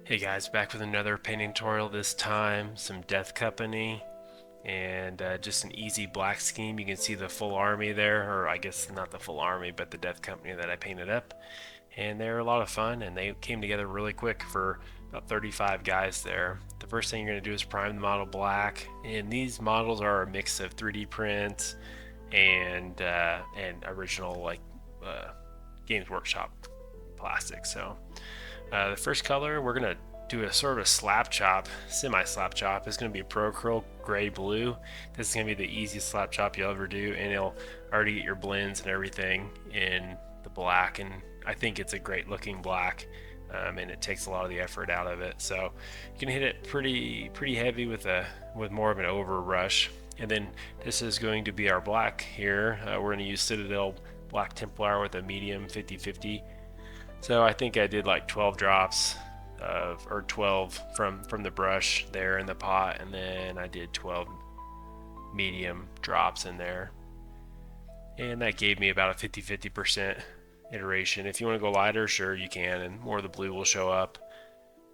Hey guys, back with another painting tutorial. This time some Death Company and just an easy black scheme. You can see the full army there, or I guess not the full army, but the Death Company that I painted up. And they're a lot of fun, and they came together really quick for about 35 guys there. The first thing you're going to do is prime the model black, and these models are a mix of 3D prints and original uh, Games Workshop plastic. So the first color we're gonna do a sort of a slap chop, semi slap chop. It's gonna be a Pro Curl gray blue. This is gonna be the easiest slap chop you'll ever do, and it'll already get your blends and everything in the black. And I think it's a great looking black, and it takes a lot of the effort out of it. So you can hit it pretty heavy with more of an over rush. And then this is going to be our black here. We're gonna use Citadel Black Templar with a medium 50/50. So I think I did like 12 drops or 12 from the brush there in the pot, and then I did 12 medium drops in there, and that gave me about a 50% iteration. If you want to go lighter, sure you can, and more of the blue will show up.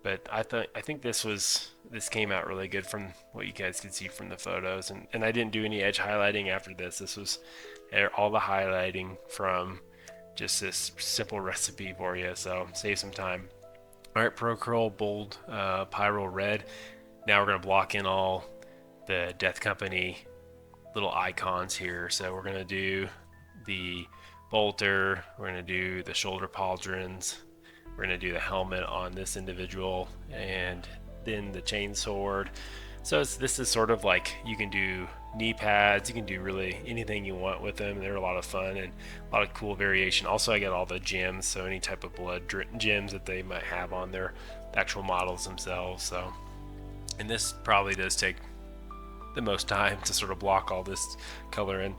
But I think this came out really good from what you guys could see from the photos, and I didn't do any edge highlighting after this. This was all the highlighting from just this simple recipe for you, so save some time. All right, Pro Curl Bold Pyro Red. Now we're going to block in all the Death Company little icons here. So we're going to do the bolter, we're going to do the shoulder pauldrons, we're going to do the helmet on this individual, and then the chain sword. So this is sort of like you can do knee pads, you can do really anything you want with them. They're a lot of fun and a lot of cool variation. Also, I got all the gems, so any type of blood gems that they might have on their actual models themselves. So, and this probably does take the most time to sort of block all this color in.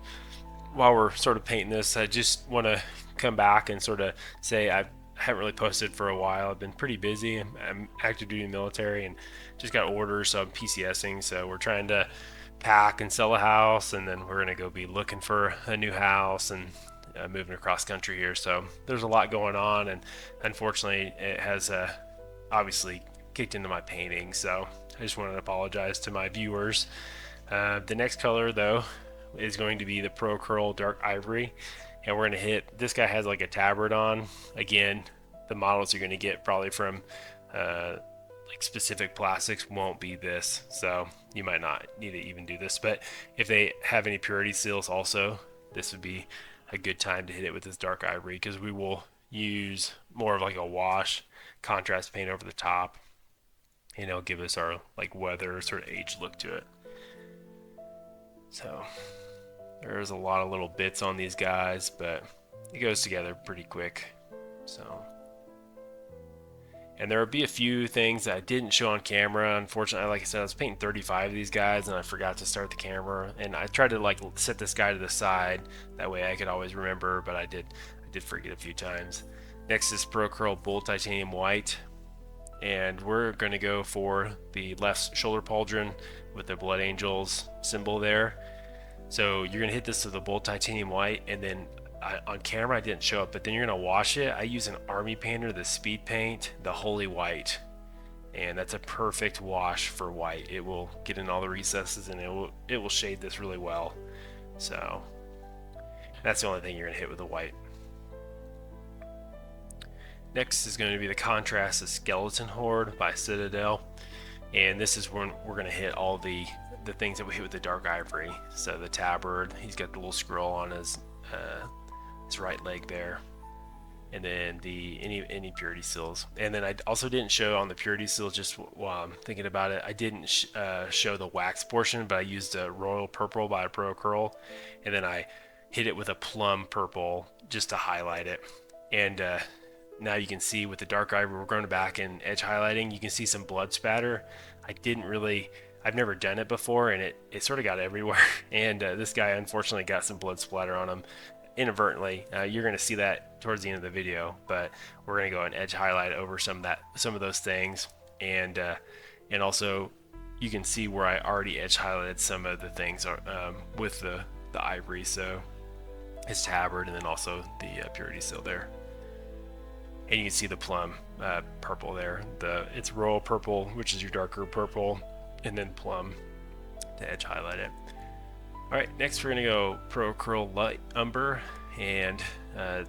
While we're sort of painting this, I just want to come back and sort of say I haven't really posted for a while. I've been pretty busy. I'm active duty military and just got orders, so I'm PCSing. So we're trying to pack and sell a house, and then we're going to go be looking for a new house and moving across country here. So there's a lot going on, and unfortunately it has obviously kicked into my painting. So I just wanted to apologize to my viewers. The next color though is going to be the Pro Curl Dark Ivory, and we're going to hit, this guy has like a tabard on. Again, the models you're going to get probably from like specific plastics won't be this, so you might not need to even do this. But if they have any purity seals also, this would be a good time to hit it with this dark ivory, because we will use more of like a wash contrast paint over the top, and it'll give us our like weather sort of age look to it. So there's a lot of little bits on these guys, but it goes together pretty quick. So, and there will be a few things that I didn't show on camera. Unfortunately, like I said, I was painting 35 of these guys and I forgot to start the camera. And I tried to like set this guy to the side, that way I could always remember, but I did forget a few times. Next is Pro Curl Bull Titanium White, and we're going to go for the left shoulder pauldron with the Blood Angels symbol there. So you're going to hit this with the Bull Titanium White, and then on camera I didn't show it, but then you're going to wash it. I use an army painter, the speed paint, the Holy White, and that's a perfect wash for white. It will get in all the recesses, and it will shade this really well. So that's the only thing you're going to hit with the white. Next is going to be the Contrast of Skeleton Horde by Citadel, and this is when we're going to hit all the things that we hit with the dark ivory. So the tabard, he's got the little scroll on his right leg there, and then any purity seals. And then I also didn't show on the purity seal, just while I'm thinking about it, I didn't show the wax portion, but I used a royal purple by Pro Curl, and then I hit it with a plum purple just to highlight it. And now you can see with the dark ivory, we're going back and edge highlighting, you can see some blood spatter. I've never done it before, and it sort of got everywhere. And this guy unfortunately got some blood splatter on him inadvertently. You're going to see that towards the end of the video, but we're going to go and edge highlight over some of those things, and also you can see where I already edge highlighted some of the things with the ivory. So his tabard, and then also the purity seal there. and you can see the plum purple there. It's royal purple, which is your darker purple, and then plum to edge highlight it. All right, next we're gonna go Pro Curl Light Umber, and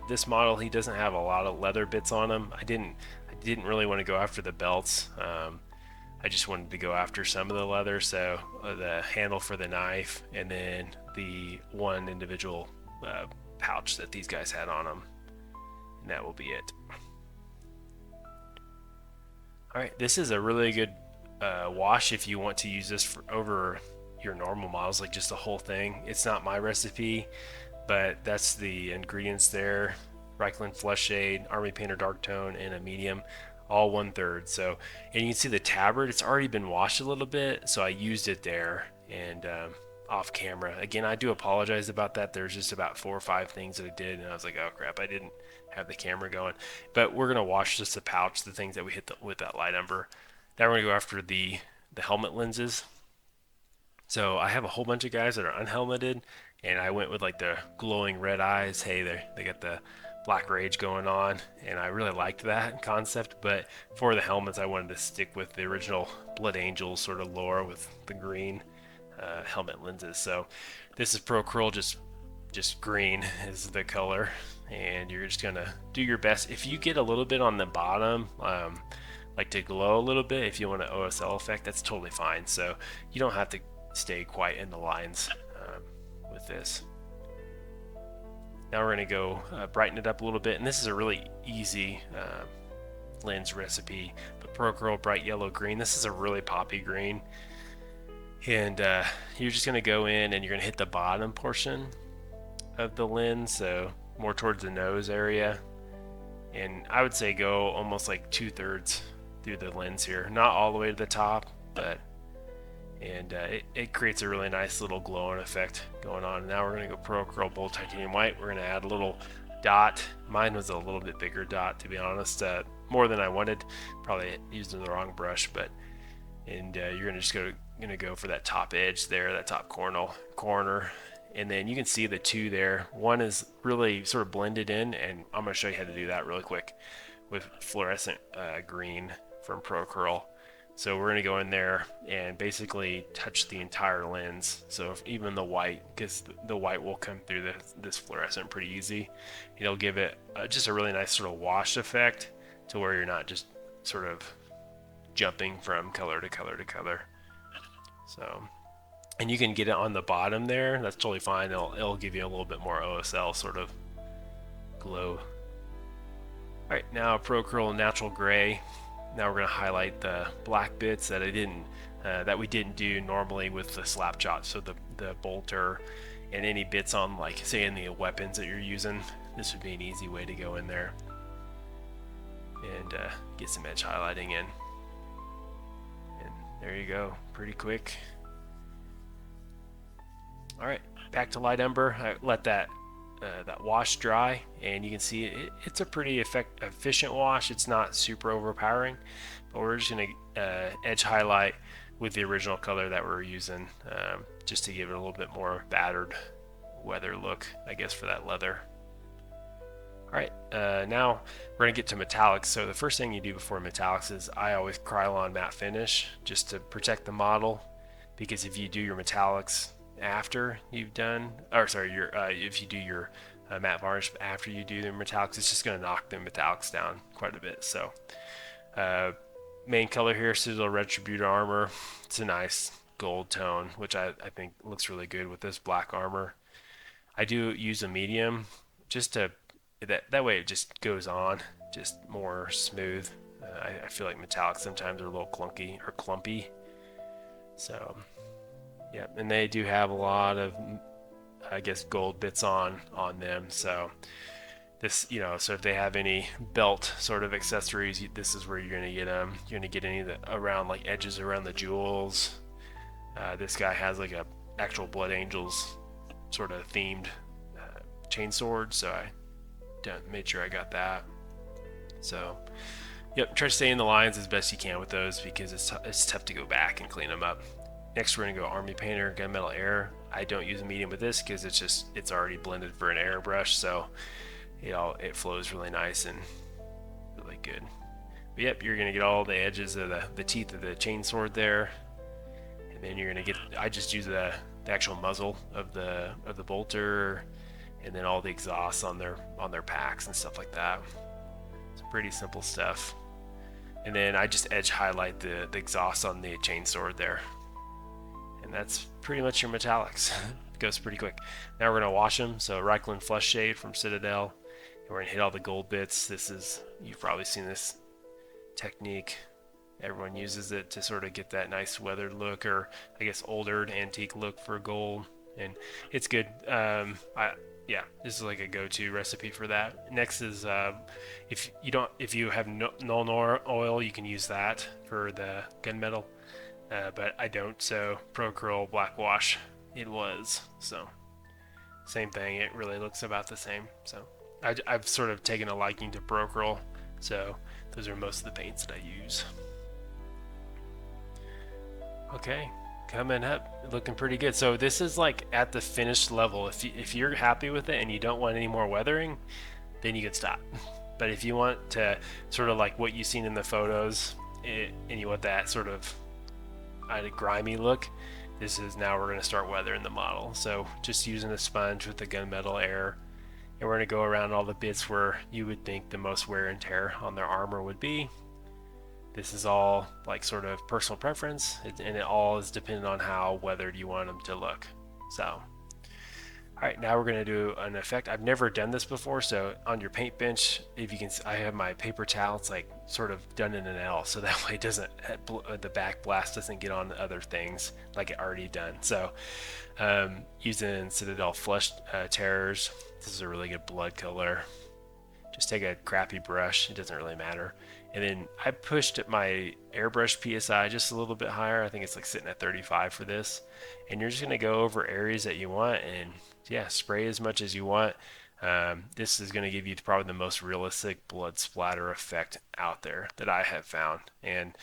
this model, he doesn't have a lot of leather bits on him. I didn't really want to go after the belts. I just wanted to go after some of the leather, so the handle for the knife, and then the one individual pouch that these guys had on them, and that will be it. All right, this is a really good wash if you want to use this over your normal models, like just the whole thing. It's not my recipe, but that's the ingredients there: Reichland Flush Shade, Army Painter Dark Tone, and a medium, all 1/3. So, and you can see the tabard, it's already been washed a little bit, so I used it there and off camera. Again, I do apologize about that. There's just about 4 or 5 things that I did, and I was like, oh crap, I didn't have the camera going. But we're gonna wash just the pouch, the things that we hit with that light umber. Now we're gonna go after the helmet lenses. So I have a whole bunch of guys that are unhelmeted, and I went with like the glowing red eyes. Hey, they got the Black Rage going on, and I really liked that concept. But for the helmets, I wanted to stick with the original Blood Angels sort of lore with the green helmet lenses. So this is Pro Curl, just green is the color, and you're just gonna do your best. If you get a little bit on the bottom, like to glow a little bit, if you want an OSL effect, that's totally fine. So you don't have to stay quite in the lines with this. Now we're going to go brighten it up a little bit, and this is a really easy lens recipe. But Pro Curl Bright Yellow Green, this is a really poppy green, and you're just going to go in and you're going to hit the bottom portion of the lens, so more towards the nose area, and I would say go almost like 2/3 through the lens here, not all the way to the top, but it creates a really nice little glowing effect going on. Now we're going to go Pro Curl Bold Titanium White. We're going to add a little dot. Mine was a little bit bigger dot, to be honest, more than I wanted. Probably using the wrong brush, but you're going to just go for that top edge there, that top corner, and then you can see the two there. One is really sort of blended in, and I'm going to show you how to do that really quick with fluorescent green from Pro Curl. So we're going to go in there and basically touch the entire lens. So even the white, because the white will come through this fluorescent pretty easy. It'll give it just a really nice sort of wash effect to where you're not just sort of jumping from color to color to color. So, and you can get it on the bottom there. That's totally fine. It'll give you a little bit more OSL sort of glow. All right, now Pro Curl Natural Gray. Now we're going to highlight the black bits that we didn't do normally with the slap shot. So the bolter and any bits on, like say in the weapons that you're using, this would be an easy way to go in there and get some edge highlighting in. And there you go, pretty quick. All right, back to light umber. I let that wash dry, and you can see it's a pretty efficient wash. It's not super overpowering, but we're just going to edge highlight with the original color that we're using, just to give it a little bit more battered weather look, I guess, for that leather. All right, now we're going to get to metallics. So the first thing you do before metallics is I always Krylon matte finish, just to protect the model, because if you do your metallics after you've done, or sorry, if you do your matte varnish after you do the metallics, it's just going to knock the metallics down quite a bit. So main color here, Citadel Retributor armor. It's a nice gold tone, which I think looks really good with this black armor. I do use a medium just to that way it just goes on just more smooth. I feel like metallics sometimes are a little clunky or clumpy, so yeah, and they do have a lot of, I guess, gold bits on them. So this, so if they have any belt sort of accessories, this is where you're gonna get them. You're gonna get any of the around, like edges around the jewels. This guy has like a actual Blood Angels sort of themed chain sword, so I made sure I got that. So yep, try to stay in the lines as best you can with those, because it's tough to go back and clean them up. Next we're going to go Army Painter Gunmetal Air. I don't use a medium with this because it's already blended for an airbrush, so it flows really nice and good. But yep, you're gonna get all the edges of the teeth of the chainsword there, and then you're gonna get. I just use the actual muzzle of the bolter, and then all the exhausts on their packs and stuff like that. It's pretty simple stuff. And then I just edge highlight the exhaust on the chainsword there, and that's pretty much your metallics. It goes pretty quick. Now we're gonna wash them. So Reikland Flush Shade from Citadel, and we're gonna hit all the gold bits. You've probably seen this technique. Everyone uses it to sort of get that nice weathered look, or I guess oldered antique look for gold, and it's good. Yeah, this is like a go-to recipe for that. Next is if you have Nuln oil, you can use that for the gunmetal, but I don't. So Pro Curl Black Wash, it was so same thing. It really looks about the same. So I've sort of taken a liking to Pro Curl, so those are most of the paints that I use. Okay, coming up, looking pretty good. So this is like at the finished level. If you're happy with it and you don't want any more weathering, then you can stop. But if you want to sort of like what you've seen in the photos, and you want that sort of grimy look, this is now we're going to start weathering the model. So just using a sponge with the gunmetal air, and we're going to go around all the bits where you would think the most wear and tear on their armor would be. This is all like sort of personal preference, and it all is dependent on how weathered you want them to look. So, all right, now we're going to do an effect. I've never done this before, so on your paint bench, if you can, I have my paper towel. It's like sort of done in an L, so that way it doesn't, the back blast doesn't get on other things like it already done. So, using Citadel Flush Terrors, this is a really good blood color. Just take a crappy brush, it doesn't really matter. And then I pushed my airbrush PSI just a little bit higher. I think it's like sitting at 35 for this. And you're just going to go over areas that you want and yeah, spray as much as you want. This is going to give you probably the most realistic blood splatter effect out there that I have found. And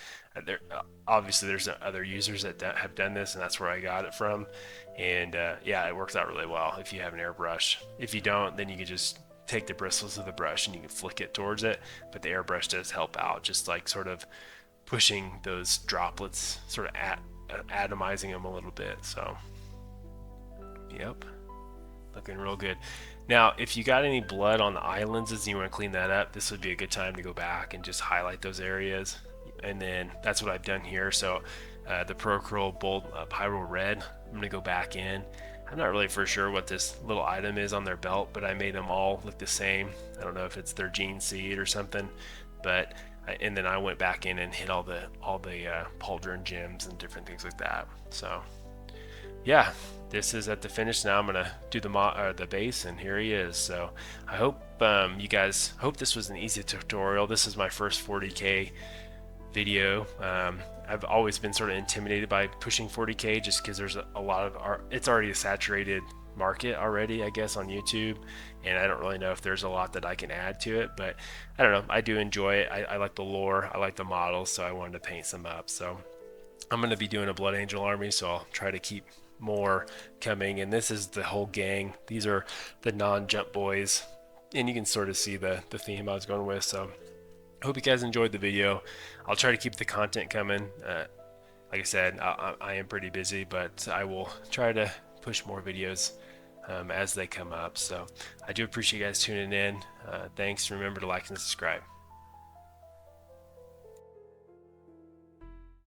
obviously there's other users that have done this, and that's where I got it from. And yeah, it works out really well if you have an airbrush. If you don't, then you can just take the bristles of the brush and you can flick it towards it, but the airbrush does help out, just like sort of pushing those droplets, sort of atomizing them a little bit. So yep, looking real good. Now if you got any blood on the eye lenses and you want to clean that up, this would be a good time to go back and just highlight those areas, and then that's what I've done here. So the Pro Curl Bold Pyro Red, I'm going to go back in. I'm not really for sure what this little item is on their belt, but I made them all look the same. I don't know if it's their gene seed or something, but and then I went back in and hit all the pauldron gems and different things like that. So yeah, this is at the finish. Now I'm gonna do the base, and here he is. So I hope you guys hope this was an easy tutorial. This is my first 40K video. I've always been sort of intimidated by pushing 40K just because there's a lot of it's already a saturated market already, I guess, on YouTube, and I don't really know if there's a lot that I can add to it, but I don't know, I do enjoy it. I like the lore, I like the models, so I wanted to paint some up. So I'm going to be doing a Blood Angel army, so I'll try to keep more coming, and this is the whole gang. These are the non-jump boys, and you can sort of see the theme I was going with. So I hope you guys enjoyed the video. I'll try to keep the content coming. Like I said, I am pretty busy, but I will try to push more videos as they come up. So I do appreciate you guys tuning in. Thanks. Remember to like and subscribe.